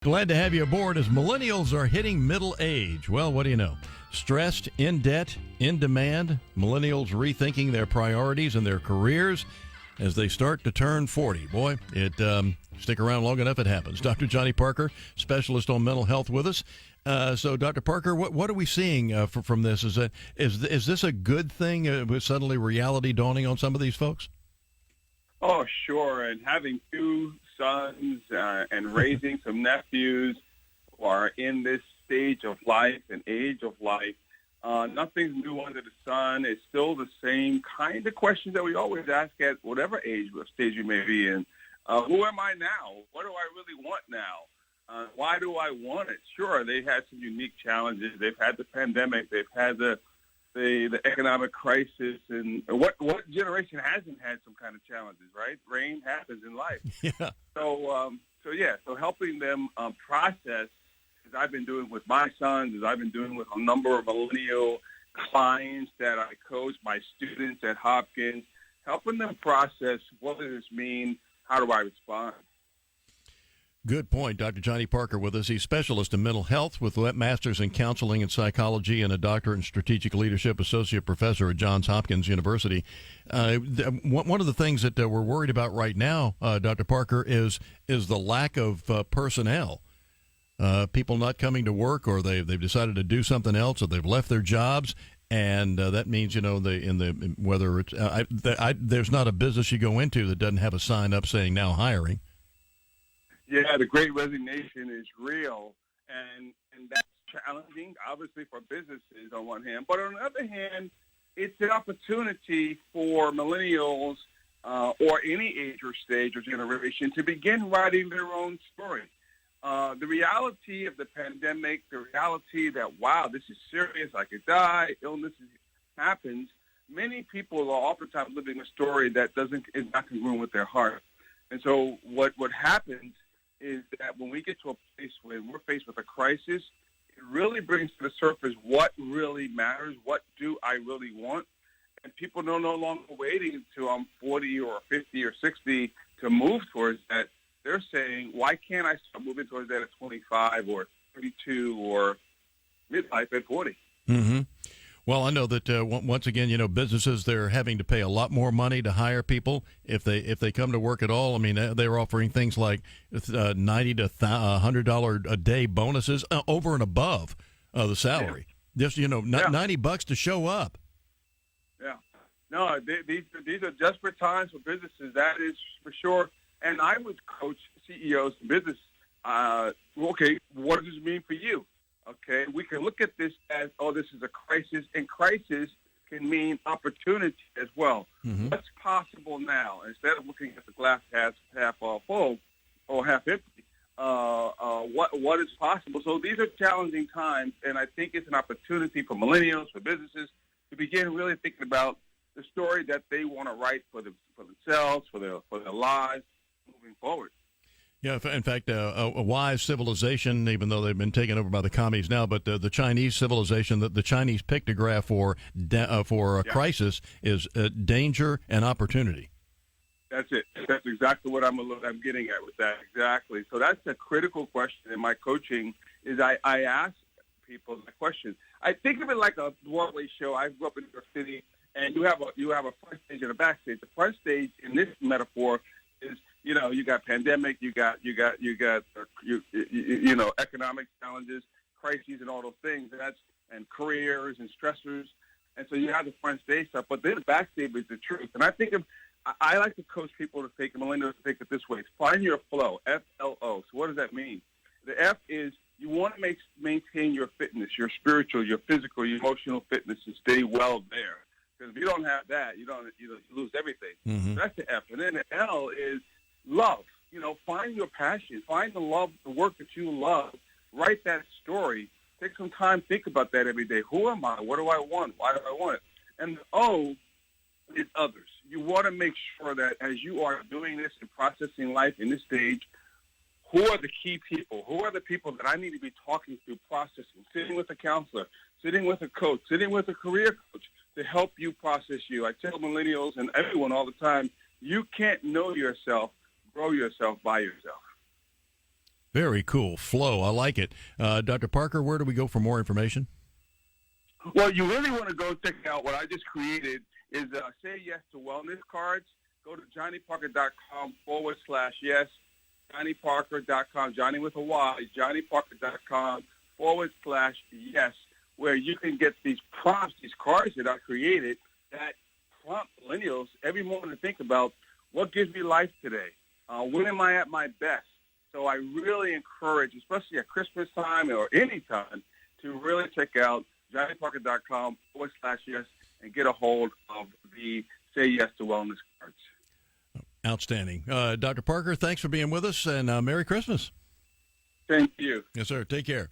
Glad to have you aboard as millennials are hitting middle age. Well, what do you know? Stressed, in debt, in demand, millennials rethinking their priorities and their careers as they start to turn 40. Boy, stick around long enough, it happens. Dr. Johnny Parker, specialist on mental health with us. So, Dr. Parker, what are we seeing from this? Is this a good thing with suddenly reality dawning on some of these folks? Oh, sure. And having two sons and raising some nephews who are in this stage of life and age of life, nothing's new under the sun. It's still the same kind of questions that we always ask at whatever age or stage you may be in. Who am I now? What do I really want now? Why do I want it? Sure, they had some unique challenges. They've had the pandemic. They've had the economic crisis, and what generation hasn't had some kind of challenges, right? Rain happens in life. Yeah. So helping them process, as I've been doing with my sons, as I've been doing with a number of millennial clients that I coach, my students at Hopkins, helping them process what does this mean, how do I respond? Good point. Dr. Johnny Parker with us. He's specialist in mental health with a master's in counseling and psychology and a doctorate in strategic leadership, associate professor at Johns Hopkins University. One of the things that we're worried about right now, Dr. Parker, is the lack of personnel. People not coming to work, or they've decided to do something else, or they've left their jobs. And that means, whether it's there's not a business you go into that doesn't have a sign up saying now hiring. Yeah, the great resignation is real, and that's challenging, obviously, for businesses on one hand. But on the other hand, it's an opportunity for millennials or any age or stage or generation to begin writing their own story. The reality of the pandemic, the reality that, wow, this is serious, I could die, illness happens, many people are oftentimes living a story that is not congruent with their heart. And so what happens is that when we get to a place where we're faced with a crisis, it really brings to the surface what really matters, what do I really want, and people are no longer waiting until I'm 40 or 50 or 60 to move towards that. They're saying, why can't I start moving towards that at 25 or 32 or midlife at 40? Mm-hmm. Well, I know that once again, businesses, they're having to pay a lot more money to hire people if they come to work at all. I mean, they're offering things like $90 to $100 a day bonuses over and above the salary. Yeah. Just $90 to show up. Yeah, no, these are desperate times for businesses. That is for sure. And I would coach CEOs and business. Okay, what does this mean for you? Okay, we can look at this as, this is a crisis, and crisis can mean opportunity as well. Mm-hmm. What's possible now? Instead of looking at the glass half full or half empty, what is possible? So these are challenging times, and I think it's an opportunity for millennials, for businesses, to begin really thinking about the story that they want to write for themselves, for their lives, moving forward. Yeah, in fact, a wise civilization, even though they've been taken over by the commies now, but the Chinese civilization, the Chinese pictograph for a crisis is danger and opportunity. That's it. That's exactly what I'm getting at with that. Exactly. So that's a critical question in my coaching. Is I ask people the question. I think of it like a Broadway show. I grew up in New York City, and you have a front stage and a backstage. The front stage in this metaphor is, you got pandemic, you got economic challenges, crises, and all those things, and careers and stressors, and so you have the front stage stuff. But then the backstage is the truth. And I like to coach people to think, millennials to think it this way: find your flow, FLO. So what does that mean? The F is you want to maintain your fitness, your spiritual, your physical, your emotional fitness, and stay well there. Because if you don't have that, you lose everything. Mm-hmm. So that's the F. And then the L is love. Find your passion. Find the work that you love. Write that story. Take some time, think about that every day. Who am I? What do I want? Why do I want it? And the O is others. You want to make sure that as you are doing this and processing life in this stage, who are the key people? Who are the people that I need to be talking to, processing, sitting with a counselor, sitting with a coach, sitting with a career coach to help you process you? I tell millennials and everyone all the time, you can't know yourself, grow yourself by yourself. Very cool. Flow. I like it. Dr. Parker, where do we go for more information? Well, you really want to go check out what I just created is Say Yes to Wellness cards. Go to johnnyparker.com/yes, johnnyparker.com, Johnny with a Y, johnnyparker.com/yes, where you can get these prompts, these cards that I created that prompt millennials every morning to think about what gives me life today. When am I at my best? So I really encourage, especially at Christmas time or any time, to really check out johnnyparker.com/yes and get a hold of the Say Yes to Wellness cards. Outstanding. Dr. Parker, thanks for being with us, and Merry Christmas. Thank you. Yes, sir. Take care.